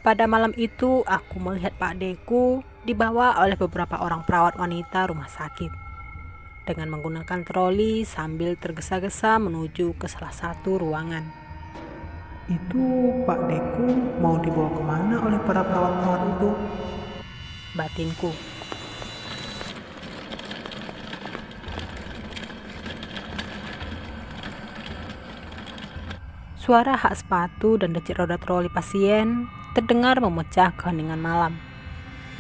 Pada malam itu, aku melihat Pak Deku dibawa oleh beberapa orang perawat wanita rumah sakit dengan menggunakan troli sambil tergesa-gesa menuju ke salah satu ruangan. Itu Pak Deku mau dibawa kemana oleh para perawat-perawat itu? Batinku. Suara hak sepatu dan decit roda troli pasien terdengar memecah keheningan malam.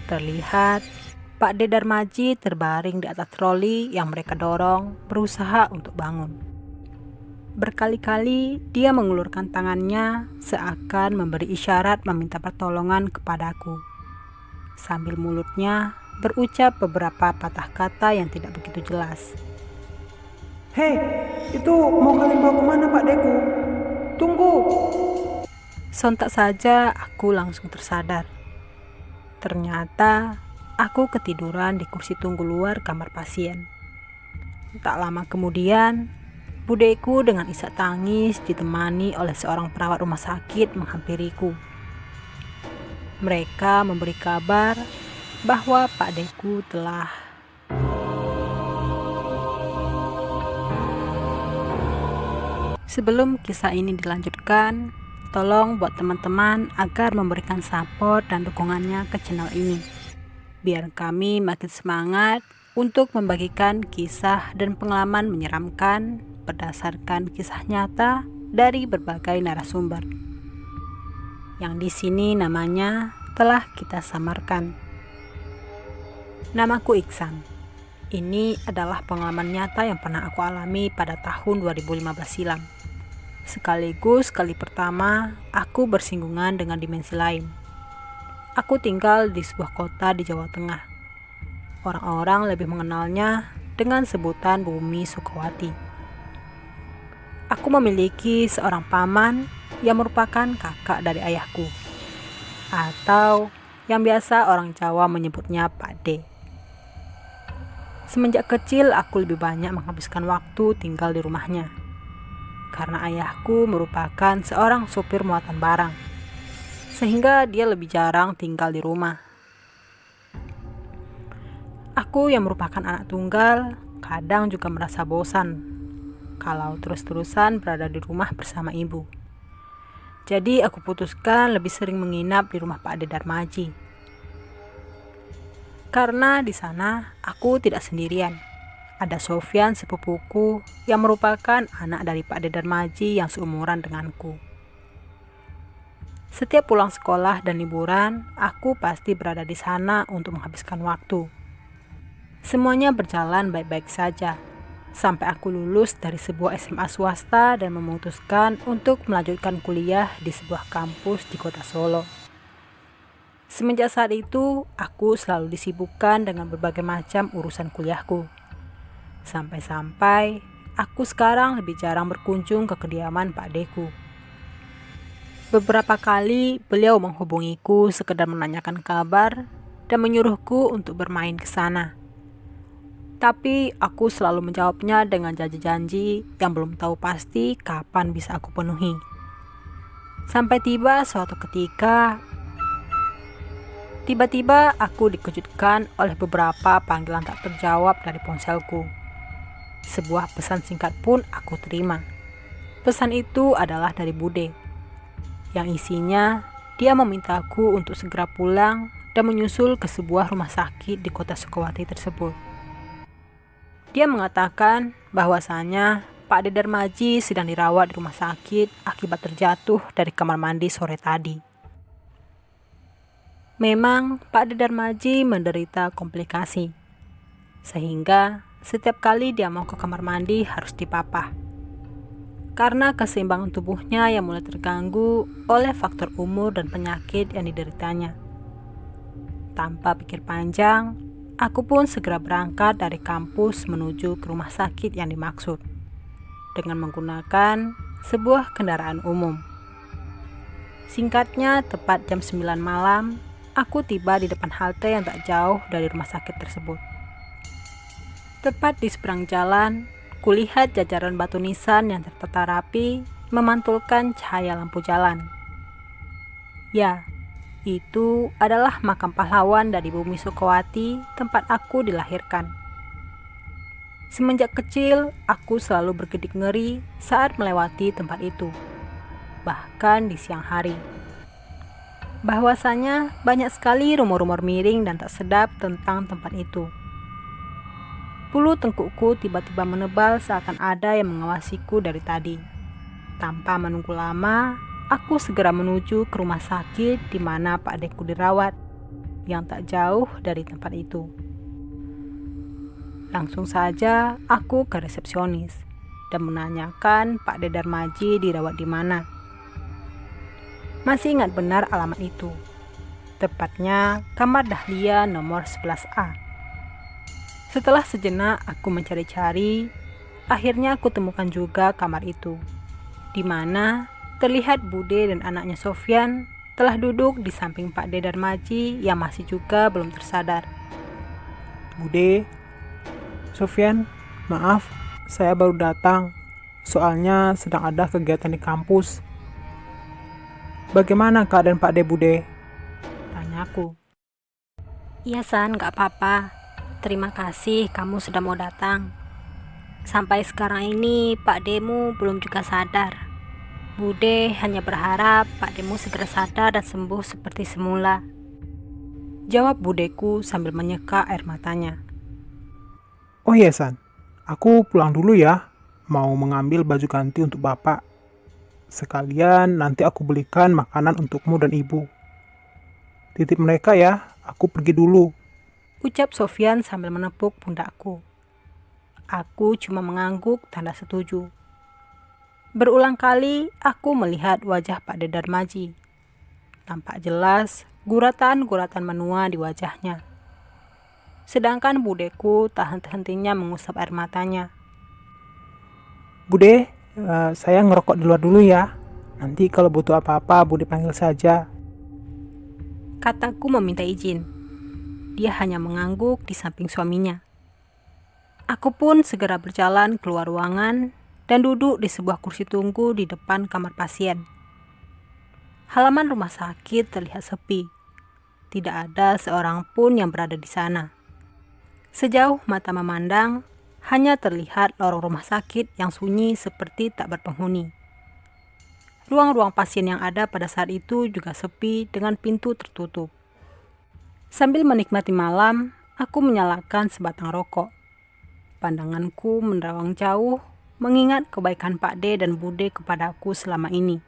Terlihat Pak D Darmaji terbaring di atas troli yang mereka dorong, berusaha untuk bangun. Berkali-kali dia mengulurkan tangannya seakan memberi isyarat meminta pertolongan kepadaku. Sambil mulutnya berucap beberapa patah kata yang tidak begitu jelas. Hei, itu mau kalian bawa kemana Pak Deku? Tunggu! Sontak saja aku langsung tersadar. Ternyata aku ketiduran di kursi tunggu luar kamar pasien. Tak lama kemudian, budeku dengan isak tangis ditemani oleh seorang perawat rumah sakit menghampiriku. Mereka memberi kabar bahwa Pak Deku telah... Sebelum kisah ini dilanjutkan, tolong buat teman-teman agar memberikan support dan dukungannya ke channel ini, biar kami makin semangat untuk membagikan kisah dan pengalaman menyeramkan berdasarkan kisah nyata dari berbagai narasumber, yang di sini namanya telah kita samarkan. Namaku Iksan. Ini adalah pengalaman nyata yang pernah aku alami pada tahun 2015 silam. Sekaligus kali pertama aku bersinggungan dengan dimensi lain. Aku tinggal di sebuah kota di Jawa Tengah. Orang-orang lebih mengenalnya dengan sebutan Bumi Sukawati. Aku memiliki seorang paman yang merupakan kakak dari ayahku, atau yang biasa orang Jawa menyebutnya Pak D. Semenjak kecil aku lebih banyak menghabiskan waktu tinggal di rumahnya, karena ayahku merupakan seorang supir muatan barang, sehingga dia lebih jarang tinggal di rumah. Aku yang merupakan anak tunggal, kadang juga merasa bosan kalau terus-terusan berada di rumah bersama ibu. Jadi aku putuskan lebih sering menginap di rumah Pak D Darmaji. Karena di sana aku tidak sendirian. Ada Sofyan sepupuku yang merupakan anak dari Pak D Darmaji yang seumuran denganku. Setiap pulang sekolah dan liburan, aku pasti berada di sana untuk menghabiskan waktu. Semuanya berjalan baik-baik saja, sampai aku lulus dari sebuah SMA swasta dan memutuskan untuk melanjutkan kuliah di sebuah kampus di kota Solo. Semenjak saat itu, aku selalu disibukkan dengan berbagai macam urusan kuliahku. Sampai-sampai aku sekarang lebih jarang berkunjung ke kediaman Pak Deku. Beberapa kali beliau menghubungiku sekedar menanyakan kabar dan menyuruhku untuk bermain ke sana. Tapi aku selalu menjawabnya dengan janji-janji yang belum tahu pasti kapan bisa aku penuhi. Sampai suatu ketika, tiba-tiba aku dikejutkan oleh beberapa panggilan tak terjawab dari ponselku. Sebuah pesan singkat pun aku terima. Pesan itu adalah dari Bude, yang isinya dia memintaku untuk segera pulang dan menyusul ke sebuah rumah sakit di kota Sukawati tersebut. Dia mengatakan bahwasanya Pak D Darmaji sedang dirawat di rumah sakit akibat terjatuh dari kamar mandi sore tadi. Memang Pak D Darmaji menderita komplikasi, sehingga setiap kali dia mau ke kamar mandi harus dipapah. Karena keseimbangan tubuhnya yang mulai terganggu oleh faktor umur dan penyakit yang dideritanya. Tanpa pikir panjang, aku pun segera berangkat dari kampus menuju ke rumah sakit yang dimaksud, dengan menggunakan sebuah kendaraan umum. Singkatnya, tepat jam 9 malam, aku tiba di depan halte yang tak jauh dari rumah sakit tersebut. Tepat di seberang jalan, kulihat jajaran batu nisan yang tertata rapi memantulkan cahaya lampu jalan. Ya, Itu adalah makam pahlawan dari bumi Sukawati, tempat aku dilahirkan. Semenjak kecil, aku selalu berkedip ngeri saat melewati tempat itu, bahkan di siang hari. Bahwasanya banyak sekali rumor-rumor miring dan tak sedap tentang tempat itu. Bulu tengkukku tiba-tiba menebal seakan ada yang mengawasiku dari tadi. Tanpa menunggu lama, aku segera menuju ke rumah sakit di mana Pak Deku dirawat, yang tak jauh dari tempat itu. Langsung saja aku ke resepsionis dan menanyakan Pak De Darmaji dirawat di mana. Masih ingat benar alamat itu. Tepatnya kamar Dahlia nomor 11A. Setelah sejenak aku mencari-cari, akhirnya aku temukan juga kamar itu, di mana terlihat Bude dan anaknya Sofyan telah duduk di samping Pak De Darmaji yang masih juga belum tersadar. Bude, Sofyan, maaf, saya baru datang. Soalnya sedang ada kegiatan di kampus. Bagaimana keadaan Pak De, Bude? Tanyaku. Iya San, gak apa-apa. Terima kasih kamu sudah mau datang. Sampai sekarang ini Pak Demu belum juga sadar. Bude hanya berharap Pak Demu segera sadar dan sembuh seperti semula. Jawab budeku sambil menyeka air matanya. Oh iya San, aku pulang dulu ya. Mau mengambil baju ganti untuk Bapak. Sekalian nanti aku belikan makanan untukmu dan Ibu. Titip mereka ya, aku pergi dulu. Ucap Sofyan sambil menepuk pundakku. Aku cuma mengangguk tanda setuju. Berulang kali aku melihat wajah Pak De Darmaji. Tampak jelas guratan-guratan menua di wajahnya. Sedangkan budeku tak henti-hentinya mengusap air matanya. Bude, saya ngerokok di luar dulu ya. Nanti kalau butuh apa-apa, Bude panggil saja. Kataku meminta izin. Dia hanya mengangguk di samping suaminya. Aku pun segera berjalan keluar ruangan dan duduk di sebuah kursi tunggu di depan kamar pasien. Halaman rumah sakit terlihat sepi. Tidak ada seorang pun yang berada di sana. Sejauh mata memandang, hanya terlihat lorong rumah sakit yang sunyi seperti tak berpenghuni. Ruang-ruang pasien yang ada pada saat itu juga sepi dengan pintu tertutup. Sambil menikmati malam, aku menyalakan sebatang rokok. Pandanganku menerawang jauh, mengingat kebaikan Pak D dan Bude kepadaku selama ini.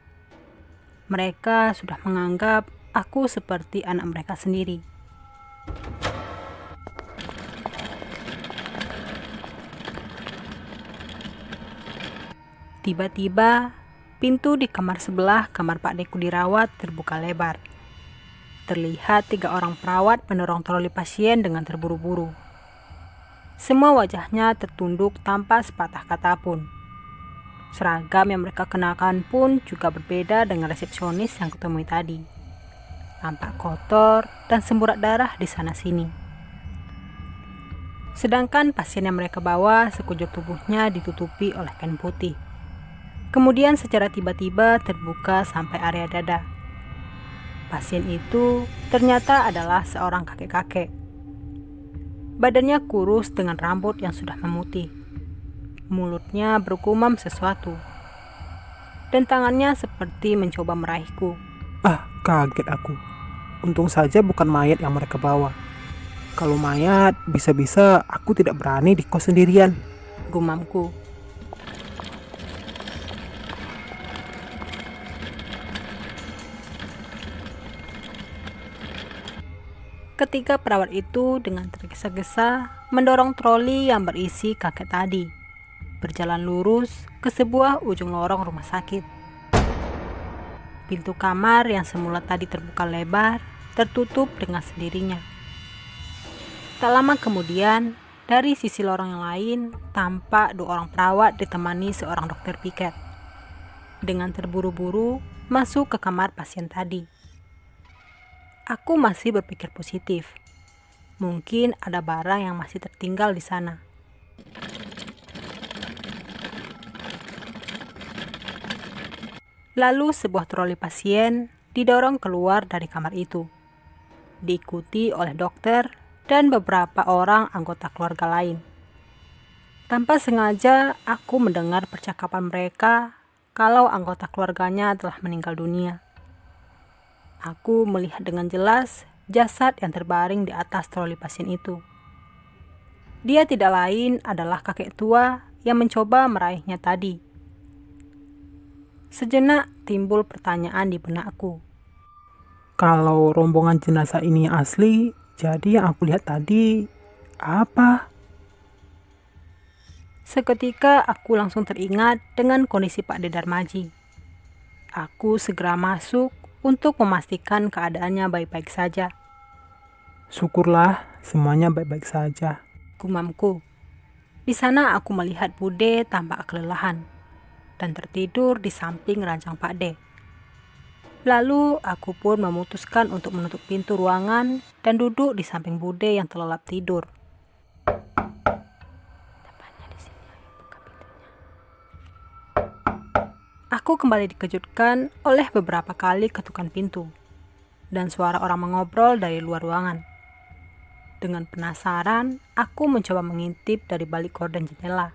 Mereka sudah menganggap aku seperti anak mereka sendiri. Tiba-tiba, pintu di kamar sebelah kamar Pak Deku dirawat terbuka lebar. Terlihat 3 orang perawat mendorong troli pasien dengan terburu-buru. Semua wajahnya tertunduk tanpa sepatah kata pun. Seragam yang mereka kenakan pun juga berbeda dengan resepsionis yang kutemui tadi. Tampak kotor dan semburat darah di sana-sini. Sedangkan pasien yang mereka bawa sekujur tubuhnya ditutupi oleh kain putih. Kemudian secara tiba-tiba terbuka sampai area dada. Pasien itu ternyata adalah seorang kakek-kakek. Badannya kurus dengan rambut yang sudah memutih. Mulutnya bergumam sesuatu. Dan tangannya seperti mencoba meraihku. Kaget aku. Untung saja bukan mayat yang mereka bawa. Kalau mayat, bisa-bisa aku tidak berani di kos sendirian. Gumamku. Ketika perawat itu dengan tergesa-gesa mendorong troli yang berisi kakek tadi, berjalan lurus ke sebuah ujung lorong rumah sakit. Pintu kamar yang semula tadi terbuka lebar, tertutup dengan sendirinya. Tak lama kemudian, dari sisi lorong yang lain, tampak 2 orang perawat ditemani seorang dokter piket. Dengan terburu-buru, masuk ke kamar pasien tadi. Aku masih berpikir positif. Mungkin ada barang yang masih tertinggal di sana. Lalu sebuah troli pasien didorong keluar dari kamar itu. diikuti oleh dokter dan beberapa orang anggota keluarga lain. Tanpa sengaja, aku mendengar percakapan mereka kalau anggota keluarganya telah meninggal dunia. Aku melihat dengan jelas jasad yang terbaring di atas troli pasien itu. Dia tidak lain adalah kakek tua yang mencoba meraihnya tadi. Sejenak timbul pertanyaan di benakku. Kalau rombongan jenazah ini asli, jadi yang aku lihat tadi apa? Seketika aku langsung teringat dengan kondisi Pak De Darmaji. Aku segera masuk untuk memastikan keadaannya baik-baik saja. Syukurlah semuanya baik-baik saja. Gumamku. Di sana aku melihat Bude tampak kelelahan dan tertidur di samping ranjang Pak De. Lalu aku pun memutuskan untuk menutup pintu ruangan dan duduk di samping Bude yang terlelap tidur. Aku kembali dikejutkan oleh beberapa kali ketukan pintu dan suara orang mengobrol dari luar ruangan. Dengan penasaran, aku mencoba mengintip dari balik gorden jendela.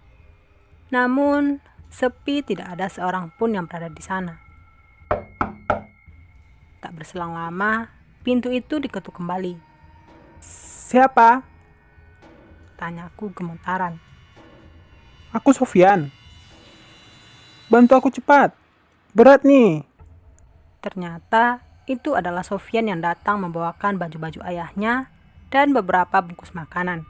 Namun, sepi, tidak ada seorang pun yang berada di sana. Tak berselang lama, pintu itu diketuk kembali. Siapa? Tanyaku gemetaran. Aku Sofyan. Bantu aku cepat. Berat nih. Ternyata itu adalah Sofyan yang datang membawakan baju-baju ayahnya dan beberapa bungkus makanan.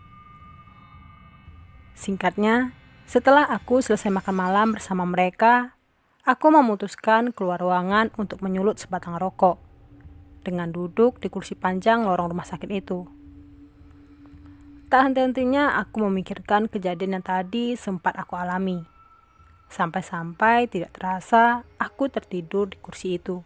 Singkatnya, setelah aku selesai makan malam bersama mereka, aku memutuskan keluar ruangan untuk menyulut sebatang rokok dengan duduk di kursi panjang lorong rumah sakit itu. Tak henti-hentinya aku memikirkan kejadian yang tadi sempat aku alami. Sampai-sampai tidak terasa aku tertidur di kursi itu.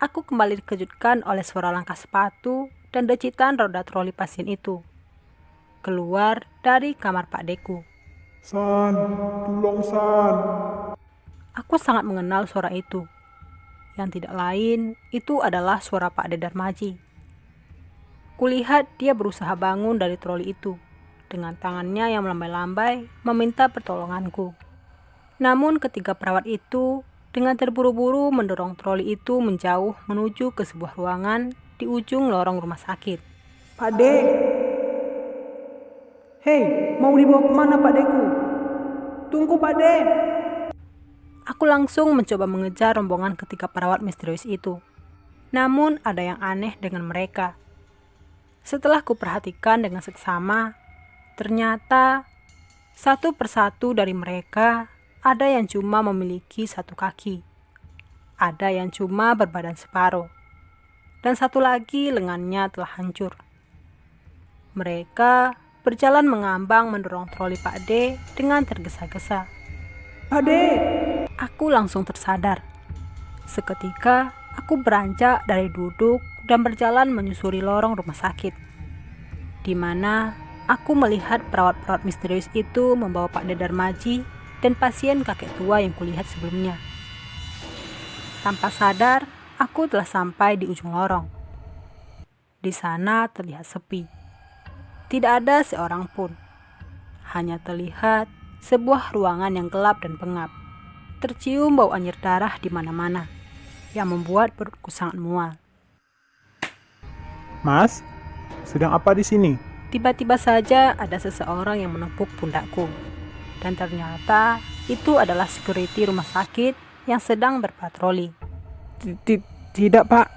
Aku kembali dikejutkan oleh suara langkah sepatu dan decitan roda troli pasien itu keluar dari kamar Pak Deku. San, tolong San. Aku sangat mengenal suara itu. Yang tidak lain, itu adalah suara Pak De Darmaji. Kulihat dia berusaha bangun dari troli itu, dengan tangannya yang melambai-lambai meminta pertolonganku. Namun ketiga perawat itu dengan terburu-buru mendorong troli itu menjauh menuju ke sebuah ruangan di ujung lorong rumah sakit. Pak De. Hei, mau dibawa kemana Pak Deku? Tunggu Pak De. Aku langsung mencoba mengejar rombongan ketiga perawat misterius itu. Namun ada yang aneh dengan mereka. Setelah kuperhatikan dengan seksama, ternyata satu persatu dari mereka ada yang cuma memiliki satu kaki, ada yang cuma berbadan separuh, dan satu lagi lengannya telah hancur. Mereka berjalan mengambang mendorong troli Pak D dengan tergesa-gesa. Pak De. Aku langsung tersadar. Seketika, aku beranjak dari duduk dan berjalan menyusuri lorong rumah sakit, di mana aku melihat perawat-perawat misterius itu membawa Pak De Darmaji dan pasien kakek tua yang kulihat sebelumnya. Tanpa sadar, aku telah sampai di ujung lorong. Di sana terlihat sepi. Tidak ada seorang pun. Hanya terlihat sebuah ruangan yang gelap dan pengap. Tercium bau anyir darah di mana-mana, yang membuat perutku sangat mual. Mas, sedang apa di sini? Tiba-tiba saja ada seseorang yang menepuk pundakku. Dan ternyata itu adalah security rumah sakit yang sedang berpatroli. Tidak Pak.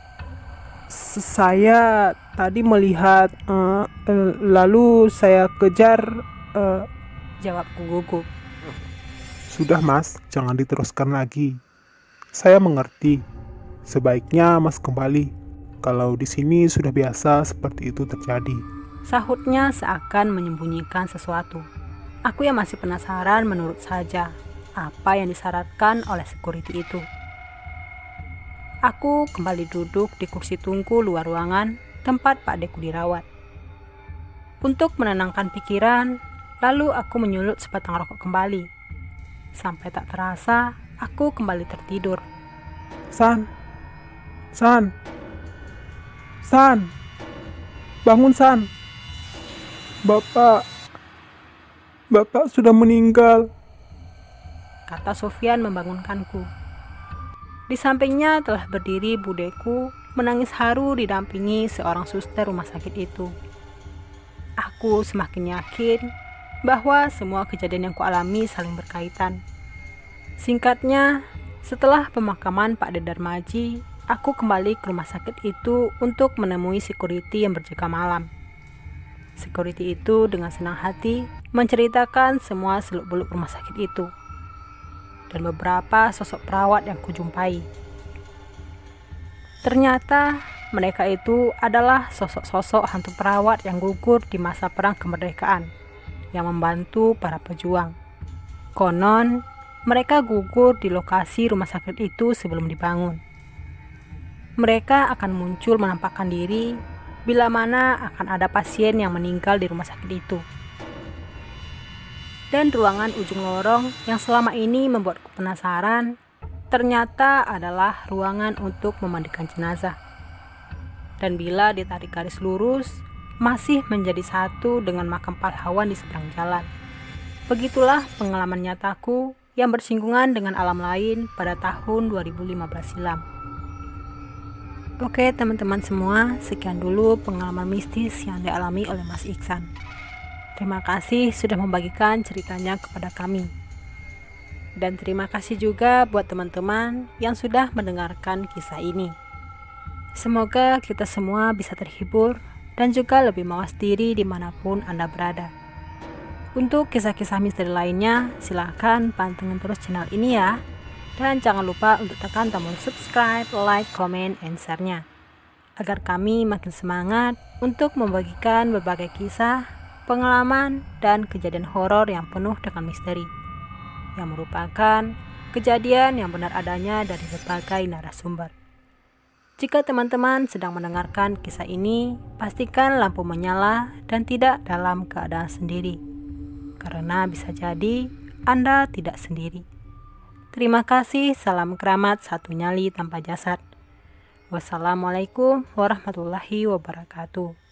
Saya tadi melihat, lalu saya kejar. Jawabku gugup. Sudah Mas, jangan diteruskan lagi. Saya mengerti. Sebaiknya Mas kembali. Kalau di sini sudah biasa seperti itu terjadi. Sahutnya seakan menyembunyikan sesuatu. Aku yang masih penasaran menurut saja apa yang disyaratkan oleh security itu. Aku kembali duduk di kursi tunggu luar ruangan tempat Pak Deku dirawat. Untuk menenangkan pikiran, Lalu aku menyulut sebatang rokok kembali. Sampai tak terasa, aku kembali tertidur. San, San, San, bangun San. Bapak sudah meninggal. Kata Sofyan membangunkanku. Di sampingnya telah berdiri budeku menangis haru didampingi seorang suster rumah sakit itu. Aku semakin yakin bahwa semua kejadian yang kualami saling berkaitan. Singkatnya, setelah pemakaman Pak Dedar Maji, aku kembali ke rumah sakit itu untuk menemui security yang berjaga malam. Security itu dengan senang hati menceritakan semua seluk-beluk rumah sakit itu dan beberapa sosok perawat yang kujumpai. Ternyata mereka itu adalah sosok-sosok hantu perawat yang gugur di masa perang kemerdekaan yang membantu para pejuang. Konon, mereka gugur di lokasi rumah sakit itu sebelum dibangun. Mereka akan muncul menampakkan diri bila mana akan ada pasien yang meninggal di rumah sakit itu. Dan ruangan ujung lorong yang selama ini membuatku penasaran ternyata adalah ruangan untuk memandikan jenazah. Dan bila ditarik garis lurus, masih menjadi satu dengan makam pahlawan di seberang jalan. Begitulah pengalaman nyataku yang bersinggungan dengan alam lain pada tahun 2015 silam. Oke teman-teman semua, sekian dulu pengalaman mistis yang dialami oleh Mas Iksan. Terima kasih sudah membagikan ceritanya kepada kami. Dan terima kasih juga buat teman-teman yang sudah mendengarkan kisah ini. Semoga kita semua bisa terhibur dan juga lebih mawas diri dimanapun Anda berada. Untuk kisah-kisah misteri lainnya, silahkan pantengin terus channel ini ya. Dan jangan lupa untuk tekan tombol subscribe, like, comment, and share-nya. Agar kami makin semangat untuk membagikan berbagai kisah, pengalaman, dan kejadian horor yang penuh dengan misteri. Yang merupakan kejadian yang benar adanya dari berbagai narasumber. Jika teman-teman sedang mendengarkan kisah ini, pastikan lampu menyala dan tidak dalam keadaan sendiri. Karena bisa jadi Anda tidak sendiri. Terima kasih, salam keramat satu nyali tanpa jasad. Wassalamualaikum warahmatullahi wabarakatuh.